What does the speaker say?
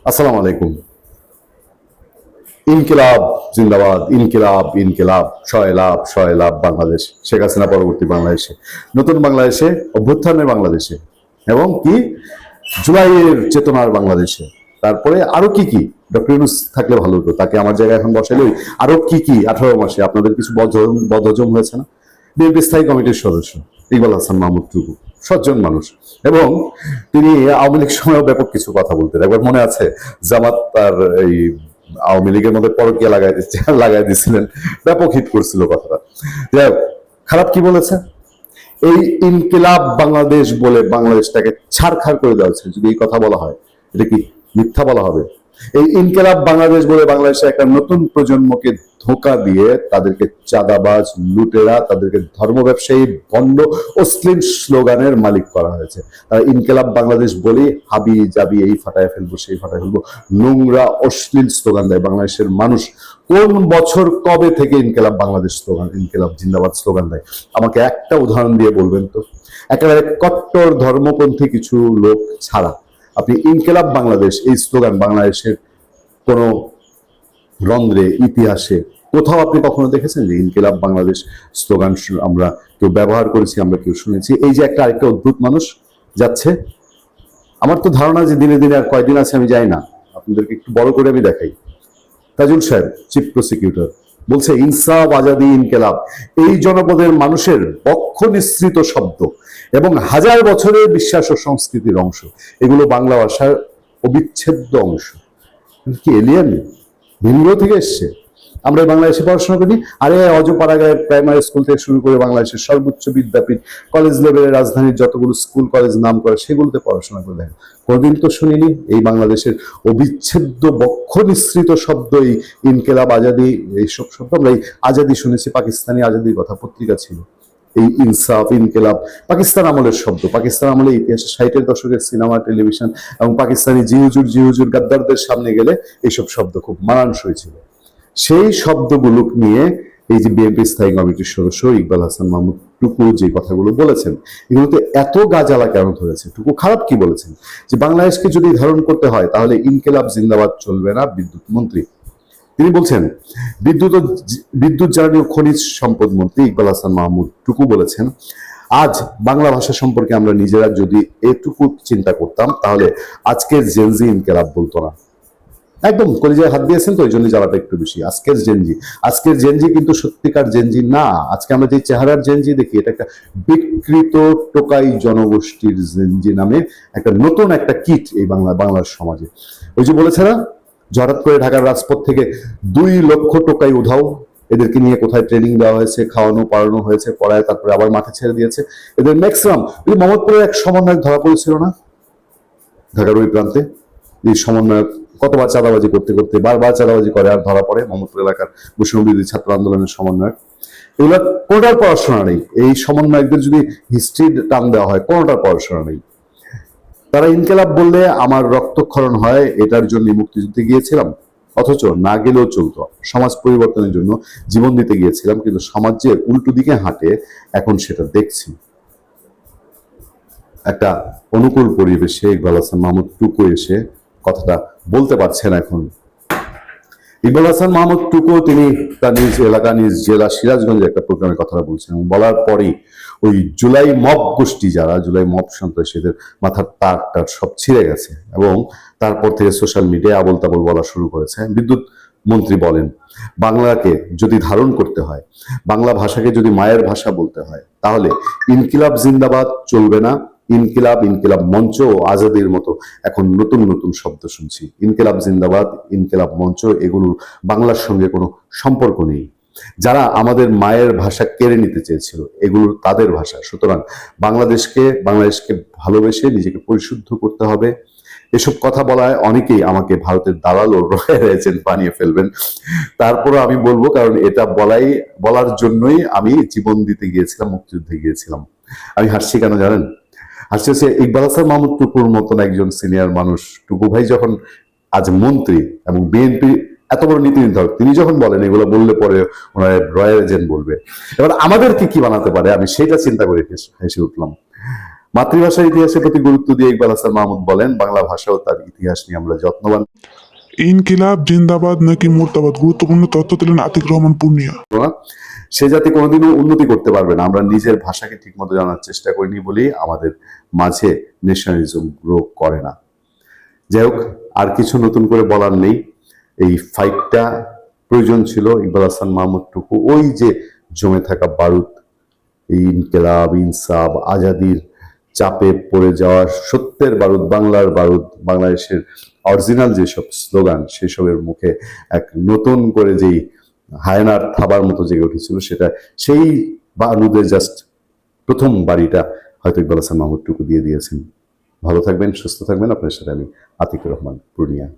আসসালামু আলাইকুম। ইনকিলাব জিন্দাবাদ, ইনকিলাব ইনকিলাব, শয় লাভ বাংলাদেশ, শেখ হাসিনা পরবর্তী বাংলাদেশে, নতুন বাংলাদেশে, অভ্যুত্থানের বাংলাদেশে, এবং কি জুলাইয়ের চেতনার বাংলাদেশে। তারপরে আরো কি কি ডক্টর ইউনূস থাকলে ভালো হতো, তাকে আমার জায়গায় এখন বসাইলে আরো কি কি 18 মাসে আপনাদের কিছু বদহজম হয়েছে না। বিএনপি স্থায়ী কমিটির সদস্য ইকবাল হাসান মাহমুদ টুকু সজ্জন মানুষ, এবং তিনি আওয়ামী লীগ সময়ও ব্যাপক কিছু কথা বলতেন। একবার মনে আছে জামাত তার এই আওয়ামী লীগের মধ্যে পরকিয়া লাগাই দিচ্ছিলেন, ব্যাপক হিট করছিল কথাটা। খারাপ কি বলেছে? এই ইনকিলাব বাংলাদেশ বলে বাংলাদেশটাকে ছাড়খাড় করে দেওয়া হচ্ছে, যদি এই কথা বলা হয় এটা কি মিথ্যা বলা হবে? এই ইনকিলাব বাংলাদেশ বলে বাংলাদেশে একটা নতুন প্রজন্মকে ধোঁকা দিয়ে তাদেরকে চাঁদাবাজ, লুটেরা, তাদেরকে ধর্ম ব্যবসায়ী, বন্ড, অশ্লীল স্লোগানের মালিক করা হয়েছে। তারা ইনকিলাব বাংলাদেশ বলে হাবি জাবি, এই ফাটায় ফেলবো সেই ফাটায় ফেলবো, নোংরা অশ্লীল স্লোগান দেয়। বাংলাদেশের মানুষ কোন বছর কবে থেকে ইনকিলাব বাংলাদেশ স্লোগান, ইনকিলাব জিন্দাবাদ স্লোগান দেয়? আমাকে একটা উদাহরণ দিয়ে বলবেন তো। একেবারে কট্টর ধর্মপন্থী কিছু লোক ছাড়া আপনি ইনকিলাব বাংলাদেশ এই স্লোগান বাংলাদেশের কোন রন্ধ্রে, ইতিহাসে কোথাও আপনি কখনো দেখেছেন যে ইনকিলাব বাংলাদেশ স্লোগান আমরা কেউ ব্যবহার করেছি, আমরা কেউ শুনেছি? এই যে একটা আরেকটা অদ্ভুত মানুষ যাচ্ছে, আমার তো ধারণা যে দিনে দিনে আর কয়দিন আছে আমি যাই না, আপনাদেরকে একটু বড় করে আমি দেখাই। তাজুল সাহেব, চিফ প্রসিকিউটর, বলছে ইনসাফ, আজাদি, ইনকিলাব এই জনপদের মানুষের পক্ষ নিঃসৃত শব্দ এবং হাজার বছরের বিশ্বাস ও সংস্কৃতির অংশ। এগুলো বাংলা ভাষার অবিচ্ছেদ্য অংশ। কি এলিয়েন ভিন্ন থেকে এসছে? আমরা বাংলাদেশে পড়াশোনা করি, আরে অজপাড়াগাঁয়ের প্রাইমারি স্কুল থেকে শুরু করে বাংলাদেশের সর্বোচ্চ বিদ্যাপীঠ, কলেজ লেভেলের রাজধানীর যতগুলো স্কুল কলেজ নাম করে সেগুলোতে পড়াশোনা করে দেখেন, কোনদিন তো শুনিনি এই বাংলাদেশের অবিচ্ছেদ্য বক্ষ নিঃসৃত শব্দ এই ইনকিলাব, আজাদি, এইসব শব্দ। আমরা এই আজাদি শুনেছি, পাকিস্তানি আজাদির কথা পত্রিকা ছিল। এই ইনসাফ, ইনকিলাব পাকিস্তান আমলের শব্দ, পাকিস্তান আমলে ইতিহাসে 60-এর দশকের সিনেমা, টেলিভিশন এবং পাকিস্তানি জিহুজুর গাদ্দারদের সামনে গেলে এইসব শব্দ খুব মানানসই ছিল। সেই শব্দগুলো নিয়ে এই যে বিএনপি স্থায়ী কমিটির সদস্য ইকবাল হাসান মাহমুদ টুকু যে কথাগুলো বলেছেন, এগুলোতে এত গাজালা কেন ধরেছে? টুকু খারাপ কি বলেছেন? যে বাংলাদেশকে যদি ধারণ করতে হয় তাহলে ইনকিলাব জিন্দাবাদ চলবে না। বিদ্যুৎ মন্ত্রী তিনি বলছেন, বিদ্যুৎ জ্বালানি ও খনিজ সম্পদ মন্ত্রী ইকবাল হাসান মাহমুদ টুকু বলেছেন, আজ বাংলা ভাষা সম্পর্কে আমরা নিজেরা যদি এটুকু চিন্তা করতাম তাহলে আজকের জেনজি ইনকিলাব বলতো না। একদম কলিজায় হাত দিয়েছেন তো, ওই জন্য জ্বালাটা একটু বেশি। আজকের জেনজি কিন্তু সত্যিকার জেনজি না। আজকে আমরা যে চেহারার জেনজি দেখি, এটা একটা বিকৃত টোকাই জনগোষ্ঠীর জেনজি নামে একটা নতুন একটা কিট এই বাংলার সমাজে। ওই যে বলেছে না, হঠাৎ করে ঢাকার রাজপথ থেকে 2 লক্ষ টোকাই উধাও, এদেরকে নিয়ে কোথায় ট্রেনিং দেওয়া হয়েছে, খাওয়ানো পড়ানো হয়েছে, পড়ায় তারপরে আবার মাঠে ছেড়ে দিয়েছে। এদের ম্যাক্সিমাম মোহাম্মদপুরের এক সমন্বয়ক ধরা পড়েছিল না ঢাকার ওই প্রান্তে? এই সমন্বয়ক কতবার চাঁদাবাজি করতে করতে বারবার চাঁদাবাজি করে আর ধরা পড়ে। মোহাম্মদপুর এলাকার বৈষম্য বিরোধী ছাত্র আন্দোলনের সমন্বয়ক, এগুলো কোনোটার পড়াশোনা নেই। এই সমন্বয়কদের যদি হিস্ট্রি টান দেওয়া হয়, কোনোটার পড়াশোনা নেই। তারা ইনকিলাব বললে আমার রক্তক্ষরণ হয়, এটার জন্য মুক্তিযুদ্ধে গিয়েছিলাম, অথচ না গেলেও চলতো, সমাজ পরিবর্তনের জন্য জীবন দিতে গিয়েছিলাম, কিন্তু সমাজ যে উল্টো দিকে হাঁটে এখন সেটা দেখছি। একটা অনুকূল পরিবেশে ইকবাল হাসান মাহমুদ টুকু এসে কথাটা বলতে পারছেন এখন। ইকবাল হাসান মাহমুদ টুকু তিনি তার নিজ এলাকা, নিজ জেলা সিরাজগঞ্জে একটা প্রোগ্রামে কথাটা বলছেন, এবং বলার পরেই ওই জুলাই মব গোষ্ঠী, যারা জুলাই মব সন্ত্রাসীদের মাথার তার সব ছিঁড়ে গেছে, এবং তারপর থেকে সোশ্যাল মিডিয়ায় আবল তাবল বলা শুরু করেছে। বিদ্যুৎ মন্ত্রী বলেন, বাংলাকে যদি ধারণ করতে হয়, বাংলা ভাষাকে যদি মায়ের ভাষা বলতে হয়, তাহলে ইনকিলাব জিন্দাবাদ চলবে না। ইনকিলাব মঞ্চ ও আজাদির মতো এখন নতুন নতুন শব্দ শুনছি। ইনকিলাব জিন্দাবাদ, ইনকিলাব মঞ্চ, এগুলোর বাংলার সঙ্গে কোনো সম্পর্ক নেই। যারা আমাদের মায়ের ভাষা কেড়ে নিতে চেয়েছিল, এগুলো তাদের ভাষা। সুতরাং বাংলাদেশকে ভালোবেসে নিজেকে পরিশুদ্ধ করতে হবে। এসব কথা বলায় অনেকেই আমাকে ভারতের দালাল ও রয়্যাল এজেন্ট বানিয়ে ফেলবেন। তারপরও আমি বলবো, কারণ এটা বলার জন্যই আমি জীবন দিতে গিয়েছিলাম, মুক্তিযুদ্ধে গিয়েছিলাম। আমি হাসছি কেন জানেন? হাসছি হচ্ছে ইকবাল হাসান মাহমুদ টুকুর মতন একজন সিনিয়র মানুষ, টুকু ভাই যখন আজ মন্ত্রী এবং বিএনপি এত বড় নীতি নির্ধারক, তিনি যখন বলেন এগুলো বললে পরে ওনারা রয়্যাল এজেন্ট বলবে, এবার আমাদেরকে কি বানাতে পারে, আমি সেটা চিন্তা করে হেসে উঠলাম। মাতৃভাষার ইতিহাসের প্রতি গুরুত্ব দিয়ে ইকবাল হাসান মাহমুদ বলেন, বাংলা ভাষা ও তার ইতিহাস নিয়ে আমরা যত্নবান ইনকিলাব জিন্দাবাদ নাকি মুর্দাবাদ, গুরুত্বপূর্ণ তথ্য দিলেন আতিক রহমান পূর্ণিয়া। না। সে জাতি কোনোদিনও উন্নতি করতে পারবে না। আমরা নিজের ভাষাকে ঠিকমতো জানার চেষ্টা করিনি বলেই আমাদের মাঝে ন্যাশনালিজম গ্রো করে না। যাই হোক, আর কিছু নতুন করে বলার নেই। এই ফাইটটা প্রয়োজন ছিল। ইকবাল হাসান মাহমুদটুকু ওই যে জমে থাকা বারুদ, এই ইনকিলাব, ইনসাফ, আজাদির চাপে পড়ে যাওয়া সত্যের বারুদ, বাংলার বারুদ, বাংলাদেশের অরিজিনাল যেসব স্লোগান, সেসবের মুখে এক নতুন করে যেই হায়নার থাবার মতো জেগে উঠেছিল, সেটা সেই বারুদের জাস্ট প্রথম বাড়িটা হয়তো ইকবাল হাসান মাহমুদটুকু দিয়ে দিয়েছেন। ভালো থাকবেন, সুস্থ থাকবেন। আপনার সাথে আমি আতিকুর রহমান পূর্ণিয়া।